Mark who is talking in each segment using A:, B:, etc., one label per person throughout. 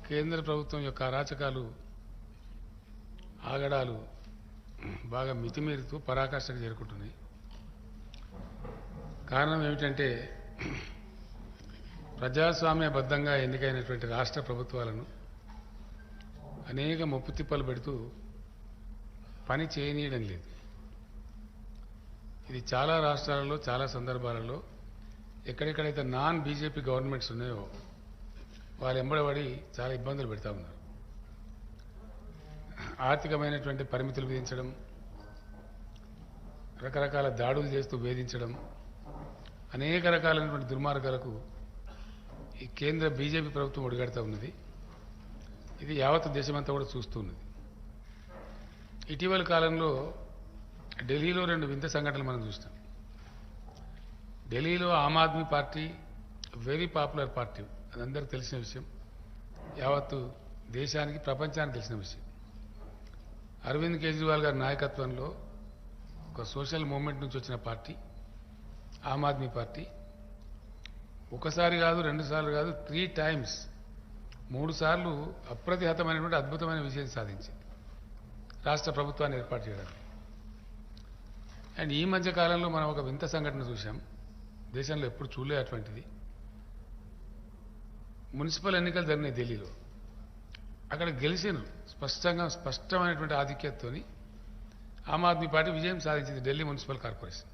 A: కేంద్ర ప్రభుత్వం యొక్క అరాచకాలు ఆగడాలు బాగా మితిమీరుతూ పరాకాష్ఠకు చేరుకుంటున్నాయి. కారణం ఏమిటంటే ప్రజాస్వామ్యబద్ధంగా ఎన్నికైనటువంటి రాష్ట్ర ప్రభుత్వాలను అనేక ముప్పు తిప్పలు పెడుతూ పని చేయనీయడం లేదు. ఇది చాలా రాష్ట్రాలలో చాలా సందర్భాలలో ఎక్కడెక్కడైతే నాన్ బీజేపీ గవర్నమెంట్స్ ఉన్నాయో వాళ్ళు ఎంబడబడి చాలా ఇబ్బందులు పెడతా ఉన్నారు. ఆర్థికమైనటువంటి పరిమితులు విధించడం, రకరకాల దాడులు చేస్తూ వేధించడం, అనేక రకాలైనటువంటి దుర్మార్గాలకు ఈ కేంద్ర బీజేపీ ప్రభుత్వం ఒడిగడుతూ ఉన్నది. ఇది యావత్ దేశమంతా కూడా చూస్తున్నది. ఇటీవల కాలంలో ఢిల్లీలో 2 వింత సంఘటనలు మనం చూస్తాం. ఢిల్లీలో Aam Aadmi Party very popular party, అది అందరికీ తెలిసిన విషయం, యావత్తు దేశానికి ప్రపంచానికి తెలిసిన విషయం. అరవింద్ కేజ్రీవాల్ గారి నాయకత్వంలో ఒక సోషల్ మూవ్మెంట్ నుంచి వచ్చిన పార్టీ ఆమ్ ఆద్మీ పార్టీ ఒకసారి కాదు, 2 సార్లు కాదు, 3 టైమ్స్ 3 సార్లు అప్రతిహతమైనటువంటి అద్భుతమైన విజయం సాధించింది రాష్ట్ర ప్రభుత్వాన్ని ఏర్పాటు చేయడానికి. అండ్ ఈ మధ్య కాలంలో మనం ఒక వింత సంఘటన చూసాం, దేశంలో ఎప్పుడు చూడలే అటువంటిది. మున్సిపల్ ఎన్నికలు జరిగినాయి ఢిల్లీలో. అక్కడ గెలిచిన స్పష్టమైనటువంటి ఆధిక్యతతో ఆమ్ ఆద్మీ పార్టీ విజయం సాధించింది ఢిల్లీ మున్సిపల్ కార్పొరేషన్.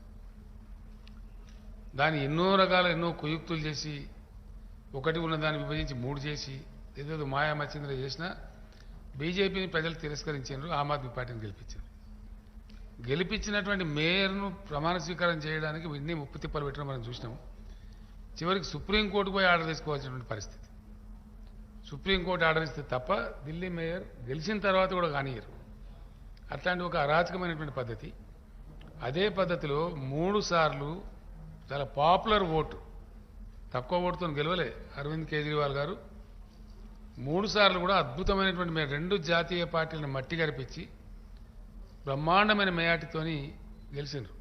A: దాన్ని ఎన్నో కుయుక్తులు చేసి, ఒకటి ఉన్నదాన్ని విభజించి 3 చేసి, ఏదేదో మాయామచ్చింద్ర చేసినా బీజేపీని ప్రజలు తిరస్కరించారు, ఆమ్ ఆద్మీ పార్టీని గెలిపించారు. గెలిపించినటువంటి మేయర్ను ప్రమాణ స్వీకారం చేయడానికి ఇన్ని ముప్పు తిప్పలు పెట్టడం మనం చూసినాం. చివరికి సుప్రీంకోర్టుకు పోయి ఆర్డర్ తీసుకోవాల్సినటువంటి పరిస్థితి. సుప్రీంకోర్టు ఆర్డర్ ఇస్తే తప్ప ఢిల్లీ మేయర్ గెలిచిన తర్వాత కూడా కానియరు. అట్లాంటి ఒక అరాచకమైనటువంటి పద్ధతి. అదే పద్ధతిలో 3 సార్లు చాలా పాపులర్ ఓటు, తక్కువ ఓటుతో గెలవలే అరవింద్ కేజ్రీవాల్ గారు. 3 సార్లు కూడా అద్భుతమైనటువంటి 2 జాతీయ పార్టీలను మట్టి గరిపించి బ్రహ్మాండమైన మేయాటితోని గెలిచినారు.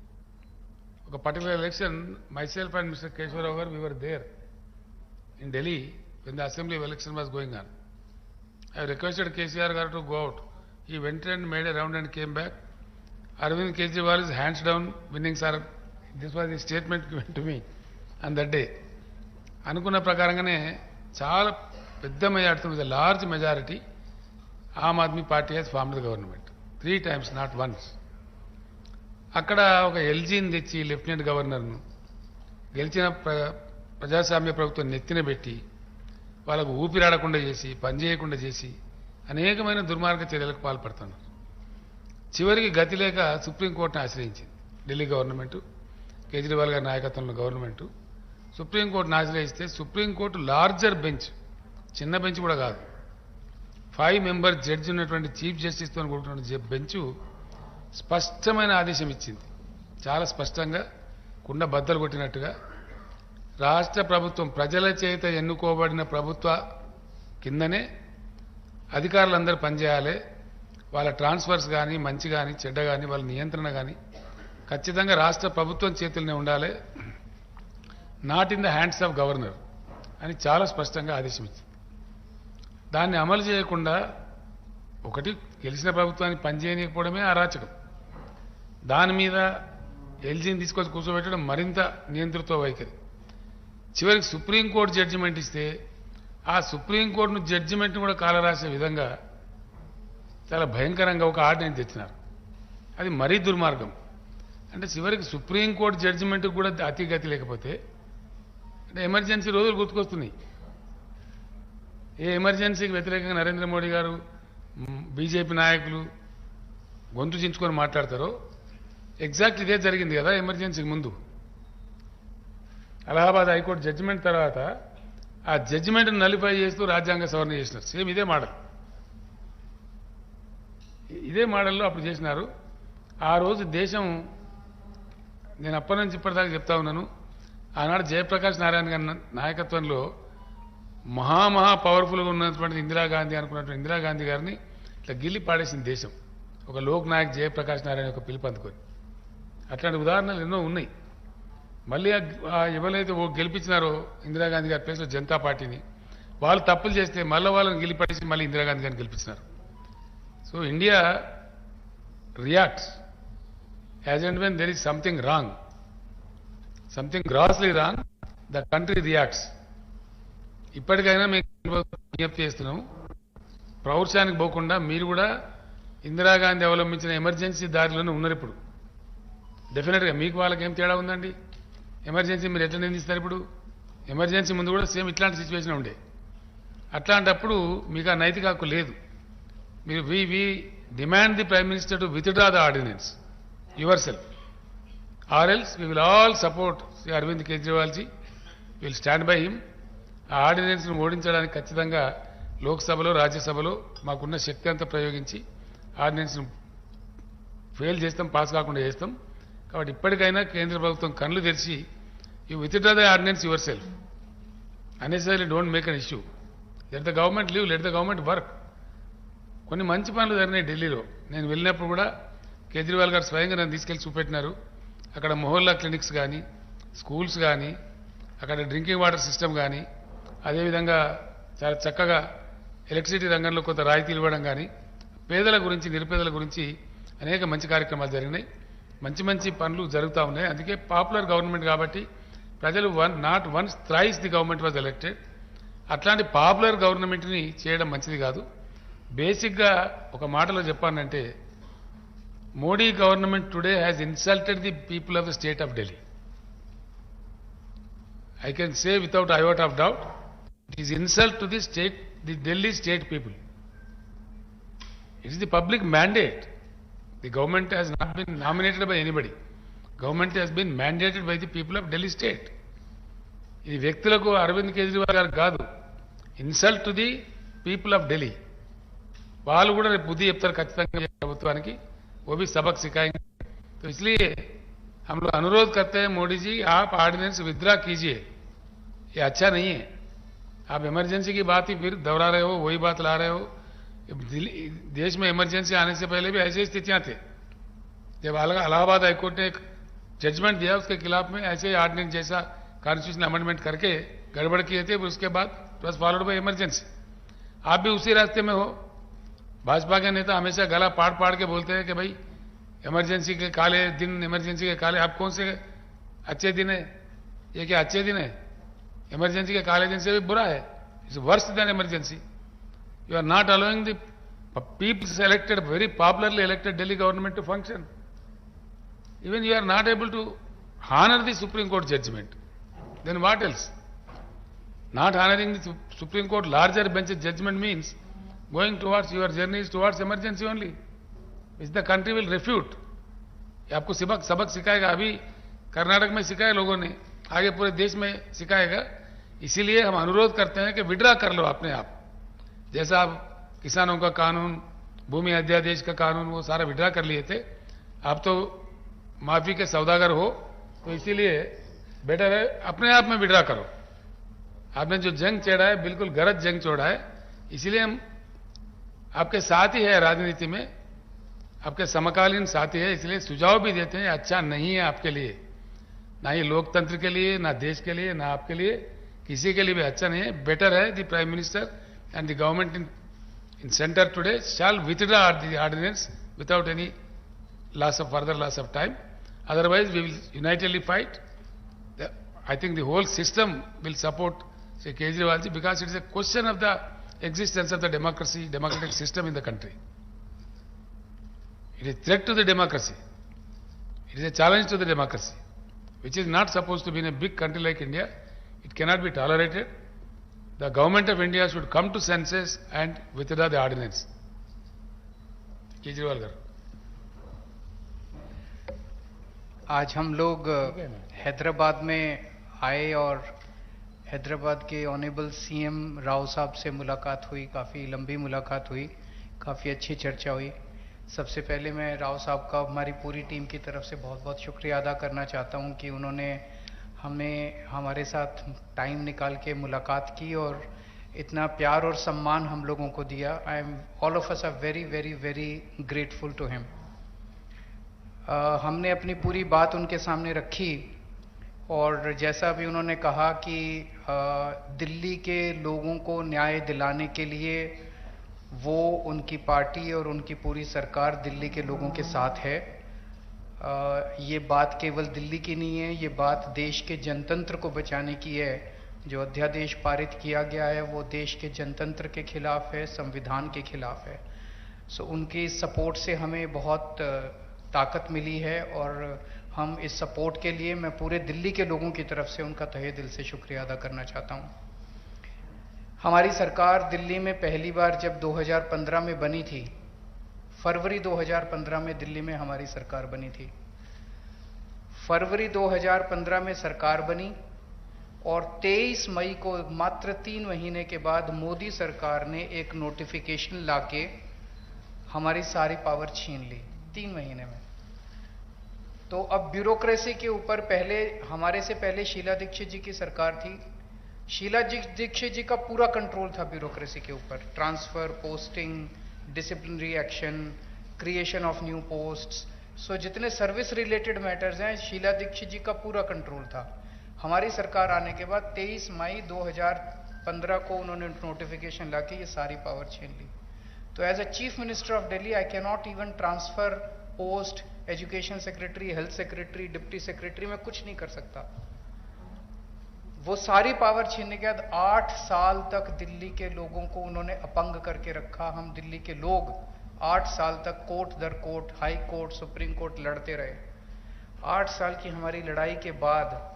A: ఒక particular election, myself and Mr. Keshwarao garu, we were there in Delhi when the assembly election was going on. I requested KCR garu to go out. He went and made a round and came back. Arvind Kejriwal is hands down winning, sir. This was the statement given to me on that day. అనుకున్న ప్రకారంగానే చాలా పెద్ద మెజార్టీతో, with large majority, Aam Aadmi Party has formed the government 3 times, not once. అక్కడ ఒక ఎల్జీని తెచ్చి lieutenant గవర్నర్ను గెలిచిన ప్రజాస్వామ్య ప్రభుత్వం నెత్తిన పెట్టి వాళ్ళకు ఊపిరాడకుండా చేసి, పనిచేయకుండా చేసి అనేకమైన దుర్మార్గ చర్యలకు పాల్పడుతున్నారు. చివరికి గతి లేక సుప్రీంకోర్టును ఆశ్రయించింది ఢిల్లీ గవర్నమెంటు, కేజ్రీవాల్ గారి నాయకత్వంలో గవర్నమెంటు. సుప్రీంకోర్టును ఆశ్రయిస్తే సుప్రీంకోర్టు లార్జర్ బెంచ్, చిన్న బెంచ్ కూడా కాదు, 5 మెంబర్ జడ్జి ఉన్నటువంటి చీఫ్ జస్టిస్తో కూడుకున్న బెంచ్ స్పష్టమైన ఆదేశం ఇచ్చింది. చాలా స్పష్టంగా, కుండ బద్దలు కొట్టినట్టుగా, రాష్ట్ర ప్రభుత్వం ప్రజల చేత ఎన్నుకోబడిన ప్రభుత్వ కిందనే అధికారులందరూ పనిచేయాలి. వాళ్ళ ట్రాన్స్ఫర్స్ కానీ, మంచి కానీ, చెడ్డ కానీ, వాళ్ళ నియంత్రణ కానీ ఖచ్చితంగా రాష్ట్ర ప్రభుత్వం చేతుల్లోనే ఉండాలి, not in the hands of governor అని చాలా స్పష్టంగా ఆదేశం ఇచ్చింది. దాన్ని అమలు చేయకుండా ఒకటి గెలిచిన ప్రభుత్వాన్ని పనిచేయకపోవడమే అరాచకం. దాని మీద ఎల్జీని తీసుకొచ్చి కూర్చోబెట్టడం మరింత నియంతృత్వ వైఖరి. చివరికి సుప్రీంకోర్టు జడ్జిమెంట్ ఇస్తే ఆ సుప్రీంకోర్టును జడ్జిమెంట్ను కూడా కాలరాసే విధంగా చాలా భయంకరంగా ఒక ఆర్డినెన్స్ తెచ్చినారు. అది మరీ దుర్మార్గం. అంటే చివరికి సుప్రీంకోర్టు జడ్జిమెంట్కి కూడా అతిగతి లేకపోతే అంటే ఎమర్జెన్సీ రోజులు గుర్తుకొస్తున్నాయి. ఏ ఎమర్జెన్సీకి వ్యతిరేకంగా నరేంద్ర మోడీ గారు, బీజేపీ నాయకులు గొంతు చించుకొని మాట్లాడతారో ఎగ్జాక్ట్ ఇదే జరిగింది కదా ఎమర్జెన్సీకి ముందు. అలహాబాద్ హైకోర్టు జడ్జిమెంట్ తర్వాత ఆ జడ్జిమెంట్ను నలిఫై చేస్తూ రాజ్యాంగ సవరణ చేసినారు. సేమ్ ఇదే మోడల్, ఇదే మోడల్లో అప్పుడు చేసినారు. ఆ రోజు దేశం, నేను అప్పటి నుంచి ఇప్పటిదాకా చెప్తా ఉన్నాను, ఆనాడు జయప్రకాష్ నారాయణ గారి నాయకత్వంలో మహా పవర్ఫుల్గా ఉన్నటువంటి ఇందిరాగాంధీ అనుకున్నటువంటి ఇందిరాగాంధీ గారిని ఇట్లా గిల్లి పాడేసింది దేశం, ఒక లోక్ నాయక్ జయప్రకాష్ నారాయణ యొక్క పిలుపు అందుకొని. అట్లాంటి ఉదాహరణలు ఎన్నో ఉన్నాయి. మళ్ళీ ఎవరైతే గెలిపించినారో ఇందిరాగాంధీ గారి ప్లేస్లో జనతా పార్టీని, వాళ్ళు తప్పులు చేస్తే మళ్ళీ వాళ్ళని గెలిపేసి మళ్ళీ ఇందిరాగాంధీ గారిని గెలిపించినారు. So India reacts as and when there is something wrong, something grossly wrong, the country reacts. ఇప్పటికైనా మేము విజ్ఞప్తి చేస్తున్నాం, ప్రౌఢశానికి పోకుండా మీరు కూడా ఇందిరాగాంధీ అవలంబించిన ఎమర్జెన్సీ దారిలోనే ఉన్నారు. ఇప్పుడు డెఫినెట్గా మీకు వాళ్ళకి ఏం తేడా ఉందండి? ఎమర్జెన్సీ మీరు ఎట్లా నిందిస్తారు? ఇప్పుడు ఎమర్జెన్సీ ముందు కూడా సేమ్ ఇట్లాంటి సిచ్యువేషన్ ఉండే. అట్లాంటప్పుడు మీకు ఆ నైతిక హక్కు లేదు. మీరు we demand the prime minister to withdraw the ordinance yourself, or else we will all support Shri Arvind Kejriwal ji, will stand by him. ఆ ఆర్డినెన్స్ను ఓడించడానికి ఖచ్చితంగా లోక్సభలో రాజ్యసభలో మాకున్న శక్తి అంతా ప్రయోగించి ఆర్డినెన్స్ను ఫెయిల్ చేస్తాం, పాస్ కాకుండా చేస్తాం. కాబట్టి ఇప్పటికైనా కేంద్ర ప్రభుత్వం కళ్ళు తెరిచి you withdraw the ordinance yourself, unnecessary don't make an issue, let the government leave, let the government work. కొన్ని మంచి పనులు జరిగినాయి ఢిల్లీలో. నేను వెళ్ళినప్పుడు కూడా కేజ్రీవాల్ గారు స్వయంగా నన్ను తీసుకెళ్లి చూపెట్టినారు. అక్కడ మొహల్లా క్లినిక్స్ కానీ, స్కూల్స్ కానీ, అక్కడ డ్రింకింగ్ వాటర్ సిస్టమ్ కానీ, అదేవిధంగా చాలా చక్కగా ఎలక్ట్రిసిటీ రంగంలో కొంత రాయితీలు ఇవ్వడం కానీ, పేదల గురించి నిరుపేదల గురించి అనేక మంచి కార్యక్రమాలు జరిగినాయి. మంచి మంచి పనులు జరుగుతూ ఉన్నాయి. అందుకే పాపులర్ గవర్నమెంట్ కాబట్టి ప్రజలు not once thrice the government was elected. అట్లాంటి పాపులర్ గవర్నమెంట్ని చేయడం మంచిది కాదు. బేసిక్గా ఒక మాటలో చెప్పానంటే, Modi government today has insulted the people of the state of Delhi. I can say without iota of doubt, it is insult to the state, the Delhi state people. It is the public mandate. The government has not been nominated by anybody. Government has been mandated by the people of Delhi state. ఇది వ్యక్తులకు అరవింద్ కేజ్రీవాల్ గారు కాదు, insult to the people of Delhi. వాళ్ళు కూడా రేపు బుద్ధి చెప్తారు ఖచ్చితంగా ప్రభుత్వానికి. वो भी सबक सिखाएंगे. तो इसलिए हम लोग अनुरोध करते हैं, मोदी जी आप ऑर्डिनेंस विथड्रा कीजिए, ये अच्छा नहीं है. आप इमरजेंसी की बात ही फिर दोहरा रहे हो, वही बात ला रहे हो. देश में इमरजेंसी आने से पहले भी ऐसी स्थितियां थे. जब इलाहाबाद हाईकोर्ट ने एक जजमेंट दिया, उसके खिलाफ में ऐसे ही ऑर्डिनेंस जैसा कॉन्स्टिट्यूशन अमेंडमेंट करके गड़बड़ किए थे. उसके बाद प्लस फॉलोड बाय इमरजेंसी. आप भी उसी रास्ते में हो. भाजपा के नेता हमेशा गला पाड़ पाड़ के बोलते हैं कि भाई इमरजेंसी के काले दिन, इमरजेंसी के काले. आप कौन से अच्छे दिन है? ये क्या अच्छे दिन है? इमरजेंसी के काले दिन से भी बुरा है. It's worse than emergency. You are not allowing the peoples elected, very popularly elected Delhi government to function. Even you are not able to honor the Supreme Court judgment. Then what else? Not honoring the Supreme Court larger bench judgment means going towards your journeys towards emergency only, which the country will refute. ये आपको सबक सिखाएगा. अभी कर्नाटक में सिखाया लोगों ने, आगे पूरे देश में सिखाएगा. इसीलिए हम अनुरोध करते हैं कि विड्रा कर लो अपने आप. जैसा आप किसानों का कानून, भूमि अध्यादेश का कानून, वो सारा विड्रा कर लिए थे. आप तो माफी के सौदागर हो, तो इसीलिए बेटर है अपने आप में विड्रा करो. आपने जो जंग छेड़ा है बिल्कुल गलत जंग छोड़ा है. इसीलिए हम आपके साथ ही है, राजनीति में आपके समकालीन साथी है. इसलिए सुझाव भी देते हैं, अच्छा नहीं है आपके लिए, ना ही लोकतंत्र के लिए, ना देश के लिए, ना आपके लिए, किसी के लिए भी अच्छा नहीं है. बेटर है the prime minister and the government in center today shall withdraw the ordinance without any further loss of time. Otherwise we will unitedly fight. I think the whole system will support Sri Kejriwal ji, because it is a question of the existence of the democratic system in the country. It is a threat to the democracy. It is a challenge to the democracy, which is not supposed to be in a big country like India. It cannot be tolerated. The government of India should come to senses and withdraw the ordinance. Kejriwal garu.
B: आज हम लोग हैदराबाद में आए और हैदराबाद के honourable CM Rao साहब से मुलाकात हुई. काफ़ी लंबी मुलाकात हुई, काफ़ी अच्छी चर्चा हुई. सबसे पहले मैं राव साहब का हमारी पूरी टीम की तरफ से बहुत बहुत शुक्रिया अदा करना चाहता हूं कि उन्होंने हमें हमारे साथ टाइम निकाल के मुलाकात की और इतना प्यार और सम्मान हम लोगों को दिया. I am all of us are very very very grateful to him. हमने अपनी पूरी बात उनके सामने रखी और जैसा अभी उन्होंने कहा कि दिल्ली के लोगों को न्याय दिलाने के लिए वो, उनकी पार्टी और उनकी पूरी सरकार दिल्ली के लोगों के साथ है। ये बात केवल दिल्ली की नहीं है, ये बात देश के जनतंत्र को बचाने की है। जो अध्यादेश पारित किया गया है वो देश के जनतंत्र के खिलाफ है, संविधान के खिलाफ है। सो उनकी सपोर्ट से हमें बहुत ताकत मिली है और हम इस सपोर्ट के लिए मैं पूरे दिल्ली के लोगों की तरफ से उनका तहे दिल से शुक्रिया अदा करना चाहता हूं। हमारी सरकार दिल्ली में पहली बार जब 2015 में बनी थी, फरवरी 2015 में दिल्ली में हमारी सरकार बनी थी। फरवरी 2015 में सरकार बनी और 23 मई को, मात्र 3 महीने के बाद, मोदी सरकार ने एक नोटिफिकेशन लाके हमारी सारी पावर छीन ली 3 महीने में। तो अब ब्यूरोक्रेसी के ऊपर, पहले हमारे से पहले शीला दीक्षित जी की सरकार थी। शीला दीक्षित जी का पूरा कंट्रोल था ब्यूरोक्रेसी के ऊपर, transfer, posting, disciplinary action, creation of new posts. So जितने सर्विस रिलेटेड मैटर्स हैं, शीला दीक्षित जी का पूरा कंट्रोल था। हमारी सरकार आने के बाद 23 मई 2015 को उन्होंने नोटिफिकेशन लाके ये सारी पावर छीन ली। तो as a chief minister of Delhi I can not even transfer post, education secretary, health secretary, deputy secretary, मैं कुछ नहीं कर सकता। वो सारी पावर छीनने के बाद 8 साल तक दिल्ली के लोगों को उन्होंने अपंग करके रखा। हम दिल्ली के लोग 8 साल तक कोर्ट दर court, high court, supreme court लड़ते रहे। 8 साल की हमारी लड़ाई के बाद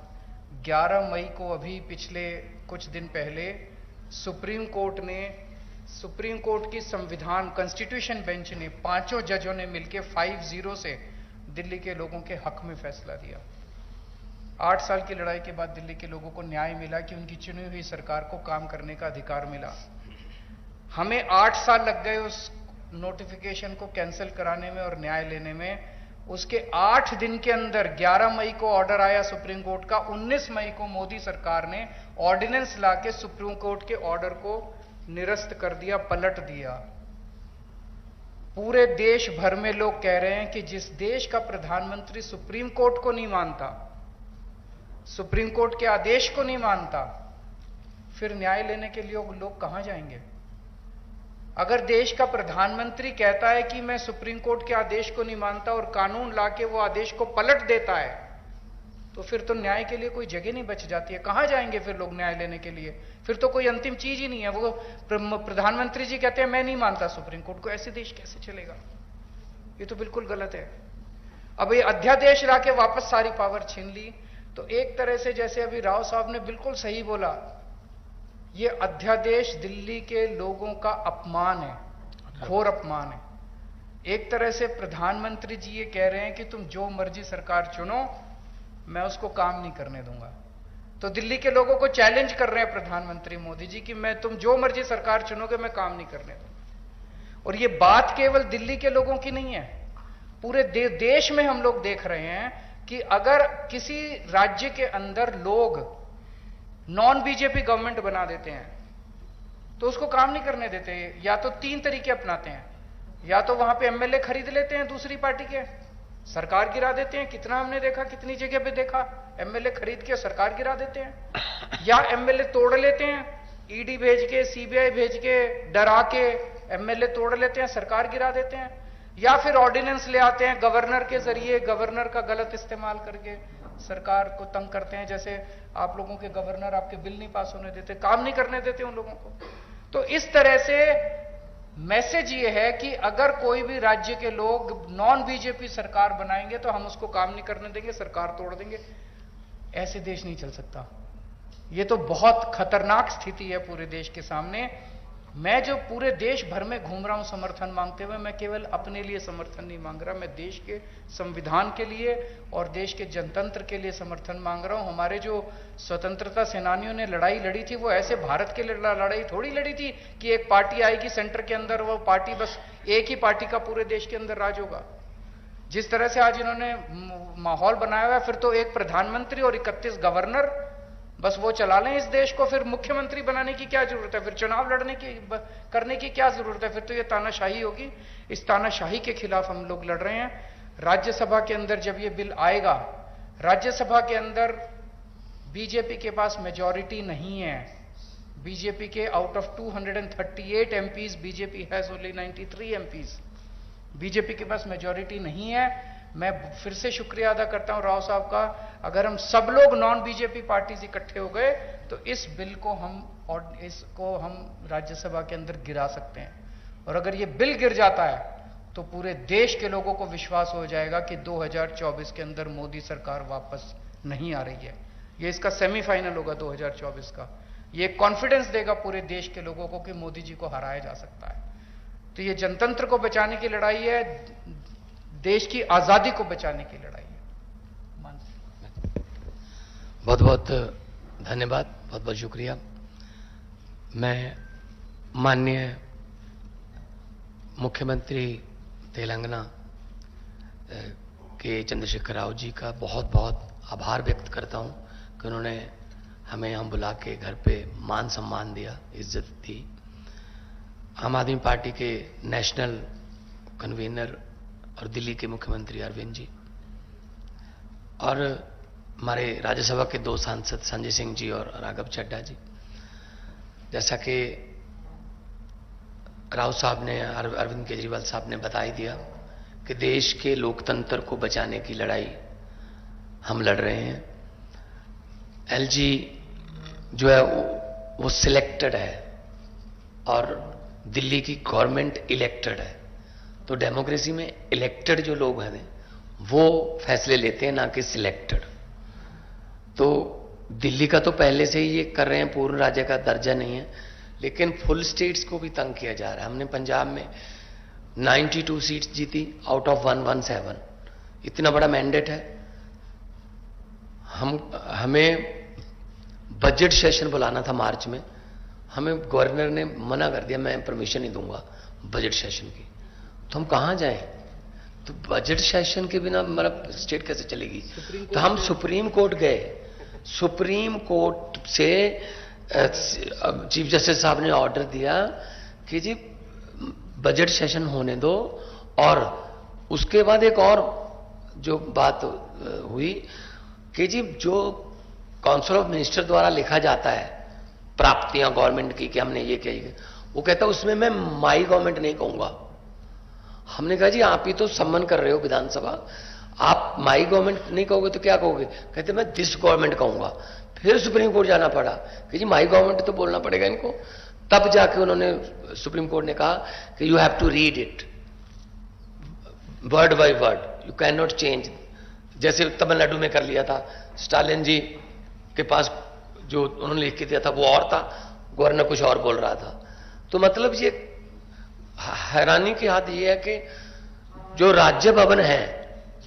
B: 11 मई को, अभी पिछले कुछ दिन पहले, सुप्रीम कोर्ट की संविधान कॉन्स्टिट्यूशन बेंच ने, 5 जजों ने मिलकर 5-0 से दिल्ली के लोगों के हक में फैसला दिया। 8 साल की लड़ाई के बाद दिल्ली के लोगों को न्याय मिला कि उनकी चुनी हुई सरकार को काम करने का अधिकार मिला। हमें 8 साल लग गए उस नोटिफिकेशन को कैंसिल कराने में और न्याय लेने में। उसके 8 दिन के अंदर 11 मई को ऑर्डर आया सुप्रीम कोर्ट का। 19 मई को मोदी सरकार ने ऑर्डिनेंस लाके सुप्रीम कोर्ट के ऑर्डर को निरस्त कर दिया, पलट दिया। पूरे देश भर में लोग कह रहे हैं कि जिस देश का प्रधानमंत्री सुप्रीम कोर्ट को नहीं मानता, सुप्रीम कोर्ट के आदेश को नहीं मानता, फिर न्याय लेने के लिए लोग कहां जाएंगे? अगर देश का प्रधानमंत्री कहता है कि मैं सुप्रीम कोर्ट के आदेश को नहीं मानता और कानून लाके वो आदेश को पलट देता है, तो फिर तो न्याय के लिए कोई जगह नहीं बच जाती है। कहां जाएंगे फिर लोग न्याय लेने के लिए? फिर तो कोई अंतिम चीज ही नहीं है। वो प्रधानमंत्री जी कहते हैं मैं नहीं मानता सुप्रीम कोर्ट को, ऐसे देश कैसे चलेगा? ये तो बिल्कुल गलत है। अब ये अध्यादेश लाके वापस सारी पावर छीन ली। तो एक तरह से, जैसे अभी राव साहब ने बिल्कुल सही बोला, ये अध्यादेश दिल्ली के लोगों का अपमान है, घोर अपमान है। एक तरह से प्रधानमंत्री जी ये कह रहे हैं कि तुम जो मर्जी सरकार चुनो, मैं उसको काम नहीं करने दूंगा। तो दिल्ली के लोगों को चैलेंज कर रहे हैं प्रधानमंत्री मोदी जी कि तुम जो मर्जी सरकार चुनोगे, मैं काम नहीं करने दूंगा। और ये बात केवल दिल्ली के लोगों की नहीं है, पूरे देश में हम लोग देख रहे हैं कि अगर किसी राज्य के अंदर लोग नॉन बीजेपी गवर्नमेंट बना देते हैं तो उसको काम नहीं करने देते। या तो 3 तरीके अपनाते हैं, या तो वहां पे एमएलए खरीद लेते हैं दूसरी पार्टी के, सरकार गिरा देते हैं। कितना हमने देखा, कितनी जगह पे देखा, एमएलए खरीद के सरकार गिरा देते हैं। या एमएलए तोड़ लेते हैं, ईडी भेज के, सीबीआई भेज के, डरा के एमएलए तोड़ लेते हैं, सरकार गिरा देते हैं। या फिर ऑर्डिनेंस ले आते हैं गवर्नर के जरिए, गवर्नर का गलत इस्तेमाल करके सरकार को तंग करते हैं। जैसे आप लोगों के गवर्नर आपके बिल नहीं पास होने देते, काम नहीं करने देते उन लोगों को। तो इस तरह से मैसेज ये है कि अगर कोई भी राज्य के लोग नॉन बीजेपी सरकार बनाएंगे तो हम उसको काम नहीं करने देंगे, सरकार तोड़ देंगे। ऐसे देश नहीं चल सकता। ये तो बहुत खतरनाक स्थिति है पूरे देश के सामने। मैं जो पूरे देश भर में घूम रहा हूं समर्थन मांगते हुए, मैं केवल अपने लिए समर्थन नहीं मांग रहा, मैं देश के संविधान के लिए और देश के जनतंत्र के लिए समर्थन मांग रहा हूं। हमारे जो स्वतंत्रता सेनानियों ने लड़ाई लड़ी थी, वो ऐसे भारत के लिए लड़ाई थोड़ी लड़ी थी कि एक पार्टी आएगी सेंटर के अंदर, वो पार्टी बस एक ही पार्टी का पूरे देश के अंदर राज होगा। जिस तरह से आज इन्होंने माहौल बनाया हुआ है, फिर तो एक प्रधानमंत्री और 31 गवर्नर बस वो चला लें इस देश को। फिर मुख्यमंत्री बनाने की क्या जरूरत है? फिर चुनाव लड़ने की करने की क्या जरूरत है? फिर तो ये तानाशाही होगी। इस तानाशाही के खिलाफ हम लोग लड़ रहे हैं। राज्यसभा के अंदर जब ये बिल आएगा, राज्यसभा के अंदर बीजेपी के पास मेजॉरिटी नहीं है। बीजेपी के out of 238 MPs BJP has only 93 MPs. BJP के पास मेजॉरिटी नहीं है। मैं फिर से शुक्रिया अदा करता हूं राव साहब का। अगर हम सब लोग नॉन बीजेपी पार्टीज इकट्ठे हो गए तो इस बिल को हम राज्यसभा के अंदर गिरा सकते हैं। और अगर ये बिल गिर जाता है तो पूरे देश के लोगों को विश्वास हो जाएगा कि 2024 के अंदर मोदी सरकार वापस नहीं आ रही है। ये इसका सेमीफाइनल होगा 2024 का। ये कॉन्फिडेंस देगा पूरे देश के लोगों को कि मोदी जी को हराया जा सकता है। तो ये जनतंत्र को बचाने की लड़ाई है, देश की आजादी को बचाने की लड़ाई है।
C: बहुत बहुत धन्यवाद, बहुत बहुत शुक्रिया। मैं माननीय मुख्यमंत्री तेलंगाना के चंद्रशेखर राव जी का बहुत बहुत आभार व्यक्त करता हूं कि उन्होंने हमें यहाँ बुला के घर पे मान सम्मान दिया, इज्जत दी। आम आदमी पार्टी के नेशनल कन्वीनर और दिल्ली के मुख्यमंत्री अरविंद जी और हमारे राज्यसभा के 2 सांसद संजय सिंह जी और राघव चड्ढा जी, जैसा कि राव साहब ने, अरविंद केजरीवाल साहब ने बता ही दिया कि देश के लोकतंत्र को बचाने की लड़ाई हम लड़ रहे हैं। एलजी जो है वो सिलेक्टेड है और दिल्ली की गवर्नमेंट इलेक्टेड है। तो डेमोक्रेसी में इलेक्टेड जो लोग हैं वो फैसले लेते हैं, ना कि सिलेक्टेड। तो दिल्ली का तो पहले से ही ये कर रहे हैं, पूर्ण राज्य का दर्जा नहीं है, लेकिन फुल स्टेट्स को भी तंग किया जा रहा है। हमने पंजाब में 92 सीट्स जीती आउट ऑफ 117। इतना बड़ा मैंडेट है। हमें बजट सेशन बुलाना था मार्च में, हमें गवर्नर ने मना कर दिया, मैं परमिशन नहीं दूंगा बजट सेशन की। तो हम कहां जाएं? तो बजट सेशन के बिना मतलब स्टेट कैसे चलेगी? तो हम सुप्रीम कोर्ट गए। सुप्रीम कोर्ट से चीफ जस्टिस साहब ने ऑर्डर दिया कि जी बजट सेशन होने दो। और उसके बाद एक और जो बात हुई कि जी जो काउंसिल ऑफ मिनिस्टर द्वारा लिखा जाता है प्राप्तियां गवर्नमेंट की कि हमने ये किया, वो कहता उसमें मैं माई गवर्नमेंट नहीं कहूंगा। हमने कहा जी आप ही तो सम्मान कर रहे हो विधानसभा, आप माई गवर्नमेंट नहीं कहोगे तो क्या कहोगे? कहते मैं दिस गवर्नमेंट कहूंगा। फिर सुप्रीम कोर्ट जाना पड़ा कि जी माई गवर्नमेंट तो बोलना पड़ेगा इनको। तब जाके उन्होंने, सुप्रीम कोर्ट ने कहा कि you have to read it word by word, you can not change. जैसे तमिलनाडु में कर लिया था, स्टालिन जी के पास जो उन्होंने लिख के दिया था वो और था, गवर्नर कुछ और बोल रहा था। तो मतलब ये हैरानी की हद ये है कि जो राज्य भवन है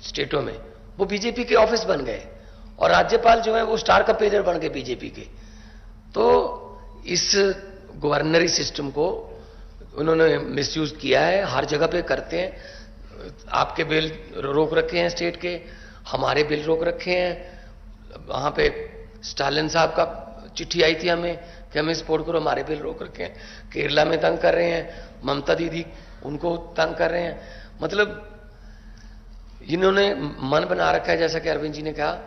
C: स्टेटों में वो बीजेपी के ऑफिस बन गए और राज्यपाल जो है वो स्टार कपेलर बन गए बीजेपी के। तो इस गवर्नरी सिस्टम को उन्होंने मिसयूज किया है, हर जगह पे करते हैं। आपके बिल रोक रखे हैं स्टेट के, हमारे बिल रोक रखे हैं। वहां पे स्टालिन साहब का चिट्ठी आई थी हमें कि हमें सपोर्ट करो, हमारे बिल रोक रखे हैं। केरला में तंग कर रहे हैं, ममता दीदी उनको तंग कर रहे हैं। मतलब इन्होंने मन बना रखा है, जैसा कि अरविंद जी ने कहा,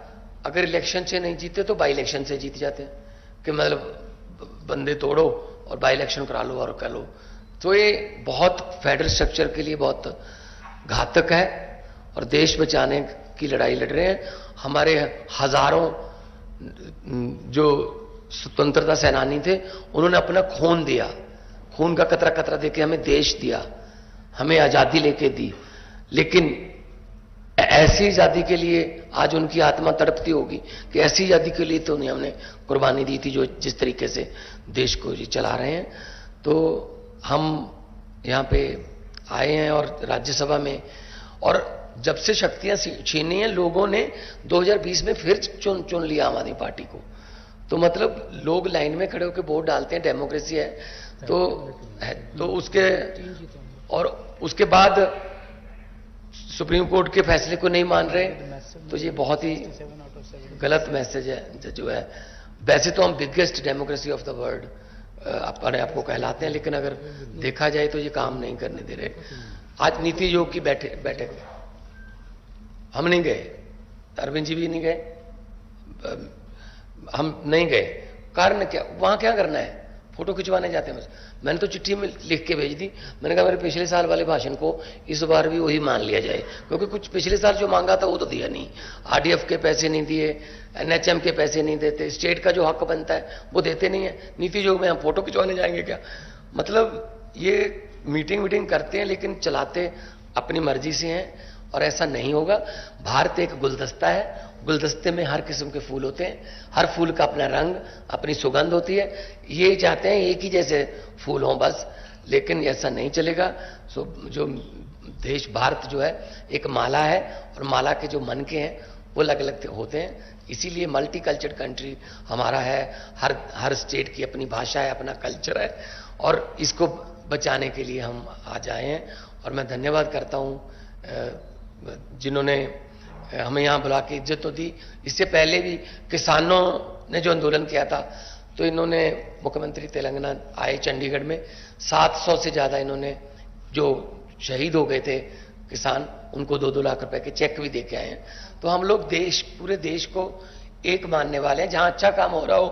C: अगर इलेक्शन से नहीं जीते तो बाई इलेक्शन से जीत जाते हैं, कि मतलब बंदे तोड़ो और बाई इलेक्शन करा लो और कर लो। तो ये बहुत फेडरल स्ट्रक्चर के लिए बहुत घातक है और देश बचाने की लड़ाई लड़ रहे हैं। हमारे हजारों जो स्वतंत्रता सेनानी थे उन्होंने अपना खून दिया, खून का कतरा कतरा देके हमें देश दिया, हमें आजादी लेके दी। लेकिन ऐसी आजादी के लिए आज उनकी आत्मा तड़पती होगी कि ऐसी आजादी के लिए तो नहीं हमने कुर्बानी दी थी जो जिस तरीके से देश को जी चला रहे हैं। तो हम यहाँ पे आए हैं और राज्यसभा में, और जब से शक्तियां छीनी हैं लोगों ने 2020 में फिर चुन लिया आम आदमी पार्टी को। तो मतलब लोग लाइन में खड़े होकर वोट डालते हैं, डेमोक्रेसी है। तो उसके और उसके बाद सुप्रीम कोर्ट के फैसले को नहीं मान रहे, तो ये बहुत ही गलत मैसेज है जो है। वैसे तो हम biggest democracy of the world अपने आपको कहलाते हैं, लेकिन अगर देखा जाए तो ये काम नहीं करने दे रहे। आज नीति आयोग की बैठक हम नहीं गए, अरविंद जी भी नहीं गए, हम नहीं गए। कारण क्या, वहां क्या करना है, फोटो खिंचवाने जाते हैं बस। मैंने तो चिट्ठी में लिख के भेज दी, मैंने कहा मेरे पिछले साल वाले भाषण को इस बार भी वही मान लिया जाए, क्योंकि कुछ पिछले साल जो मांगा था वो तो दिया नहीं। आरडीएफ के पैसे नहीं दिए, एनएचएम के पैसे नहीं देते, स्टेट का जो हक बनता है वो देते नहीं है। नीति आयोग में हम फोटो खिंचवाने जाएंगे क्या? मतलब ये मीटिंग करते हैं लेकिन चलाते अपनी मर्जी से हैं, और ऐसा नहीं होगा। भारत एक गुलदस्ता है, गुलदस्ते में हर किस्म के फूल होते हैं, हर फूल का अपना रंग, अपनी सुगंध होती है। ये चाहते हैं एक ही जैसे फूल हों बस, लेकिन ऐसा नहीं चलेगा। सो जो देश भारत जो है एक माला है, और माला के जो मन के हैं वो अलग अलग होते हैं। इसीलिए मल्टी कल्चर्ड कंट्री हमारा है, हर स्टेट की अपनी भाषा है, अपना कल्चर है, और इसको बचाने के लिए हम आज आए हैं। और मैं धन्यवाद करता हूं जिन्होंने हमें यहां बुला के इज्जत तो दी। इससे पहले भी किसानों ने जो आंदोलन किया था, तो इन्होंने, मुख्यमंत्री तेलंगाना आए चंडीगढ़ में, 700 से ज्यादा इन्होंने जो शहीद हो गए थे किसान, उनको 2-2 लाख रुपए के चेक भी दे के आए हैं। तो हम लोग पूरे देश को एक मानने वाले हैं। जहां अच्छा काम हो रहा हो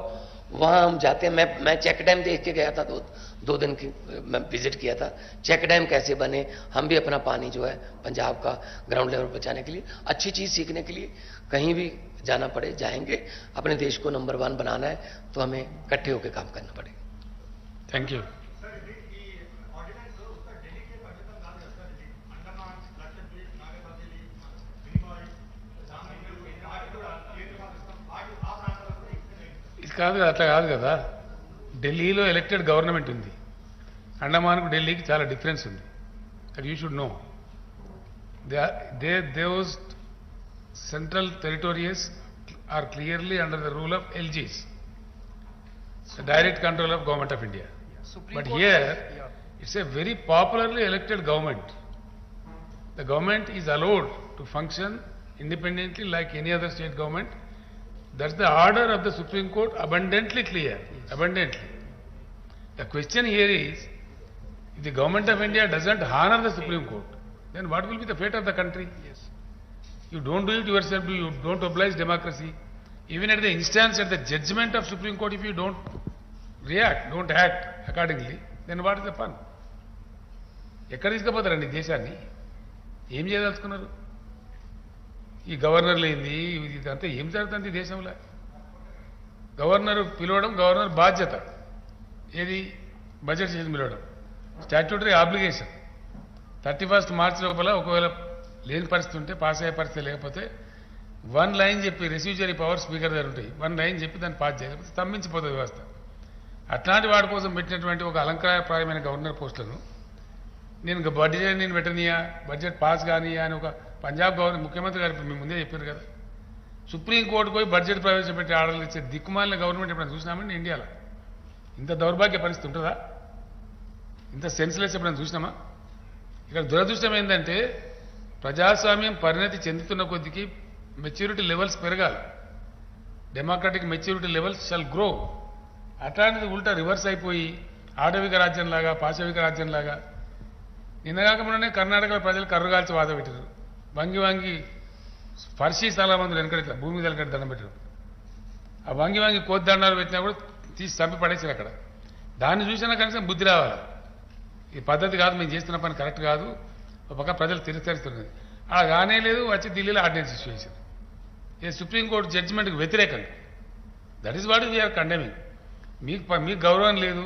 C: वहां हम जाते हैं। मैं चेक डैम देख के गया था, 2 दिन की मैं विजिट किया था। चेक डैम कैसे बने, हम भी अपना पानी जो है पंजाब का ग्राउंड लेवल पर बचाने के लिए, अच्छी चीज सीखने के लिए कहीं भी जाना पड़े जाएंगे। अपने देश को नंबर 1 बनाना है तो हमें इकट्ठे होकर काम करना पड़ेगा।
A: Thank you. ఇది కాదు, అట్లా కాదు కదా. ఢిల్లీలో ఎలక్టెడ్ గవర్నమెంట్ ఉంది, అండమాన్కు ఢిల్లీకి చాలా డిఫరెన్స్ ఉంది. That you should know. Those central territories are clearly under the rule of LGs, direct control of government of India. But here it's a very popularly elected government. The government is allowed to function independently like any other state government. That's the order of the Supreme Court, abundantly clear. Abundantly. The question here is, if the government of India doesn't honor the Supreme Court, then what will be the fate of the country?
B: Yes.
A: You don't do it yourself, you don't oblige democracy. Even at the instance, at the judgment of Supreme Court, if you don't react, don't act accordingly, then what is the fun? ఎక్కడ తీసుకుపోతారండి దేశాన్ని? ఏం చేయదలుచుకున్నారు? ఈ గవర్నర్లు ఏంది, ఇదంతా ఏం జరుగుతుంది దేశంలో? గవర్నర్ పిలవడం గవర్నర్ బాధ్యత. ఏది? బడ్జెట్ చేసి పిలవడం స్టాట్యూటరీ ఆబ్లిగేషన్. 31 మార్చి లోపల ఒకవేళ లేని పరిస్థితి ఉంటే, పాస్ అయ్యే పరిస్థితి లేకపోతే 1 లైన్ చెప్పి, రెస్యూజరీ పవర్ స్పీకర్ దగ్గర ఉంటాయి, 1 లైన్ చెప్పి దాన్ని పాస్ చేయకపోతే స్తంభించిపోతుంది వ్యవస్థ. అట్లాంటి వాడి కోసం పెట్టినటువంటి ఒక అలంకారప్రాయమైన గవర్నర్ పోస్టులను నేను బడ్జెట్ నేను పెట్టనియా, బడ్జెట్ పాస్ కానియా అని ఒక పంజాబ్ గవర్నర్ ముఖ్యమంత్రి గారు మీ ముందే చెప్పారు కదా. సుప్రీంకోర్టుకు పోయి బడ్జెట్ ప్రవేశపెట్టి ఆర్డర్లు ఇచ్చే దిక్కుమాలిన గవర్నమెంట్ ఎప్పుడైనా చూసినామండి ఇండియాలో? ఇంత దౌర్భాగ్య పరిస్థితి ఉంటుందా? ఇంత సెన్స్లెస్ ఎప్పుడైనా చూసినామా? ఇక్కడ దురదృష్టం ఏంటంటే, ప్రజాస్వామ్యం పరిణతి చెందుతున్న కొద్దికి మెచ్యూరిటీ లెవెల్స్ పెరగాలి. Democratic maturity levels shall grow. అట్లాంటిది ఉల్టా రివర్స్ అయిపోయి ఆటవిక రాజ్యంలాగా, పాశవిక రాజ్యంలాగా. నిన్నగాక మొన్ననే కర్ణాటకలో ప్రజలు కర్రుగాల్చి వాద పెట్టారు. వంగి ఫర్షీ స్థలమందులు వెనకటి ఇట్లా భూమి మీద వెనకటి దండం పెట్టారు. ఆ వంగి కోద్దండాలు పెట్టినా కూడా తీసి చంపి పడేసారు అక్కడ. దాన్ని చూసినా కనీసం బుద్ధి రావాలి. ఈ పద్ధతి కాదు, మేము చేస్తున్న పని కరెక్ట్ కాదు. ఒక పక్క ప్రజలు తిరస్కరిస్తున్నది. అలా కానే లేదు, వచ్చి ఢిల్లీలో ఆర్డినెన్స్ ఇష్యూ చేశారు. ఇది సుప్రీంకోర్టు జడ్జిమెంట్కి వ్యతిరేకంగా. That is what we are condemning. మీకు గౌరవం లేదు,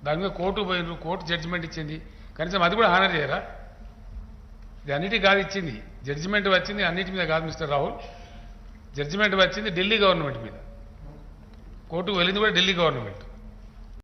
A: దాని మీద కోర్టు పోయినరు, కోర్టు జడ్జిమెంట్ ఇచ్చింది, కనీసం అది కూడా హానర్ చేయరా? ఇది అన్నిటికీ కాదు ఇచ్చింది. జడ్జిమెంట్ వచ్చింది అన్నిటి మీద కాదు మిస్టర్ రాహుల్. జడ్జిమెంట్ వచ్చింది ఢిల్లీ గవర్నమెంట్ మీద. కోర్టుకు వెళ్ళింది కూడా ఢిల్లీ గవర్నమెంట్.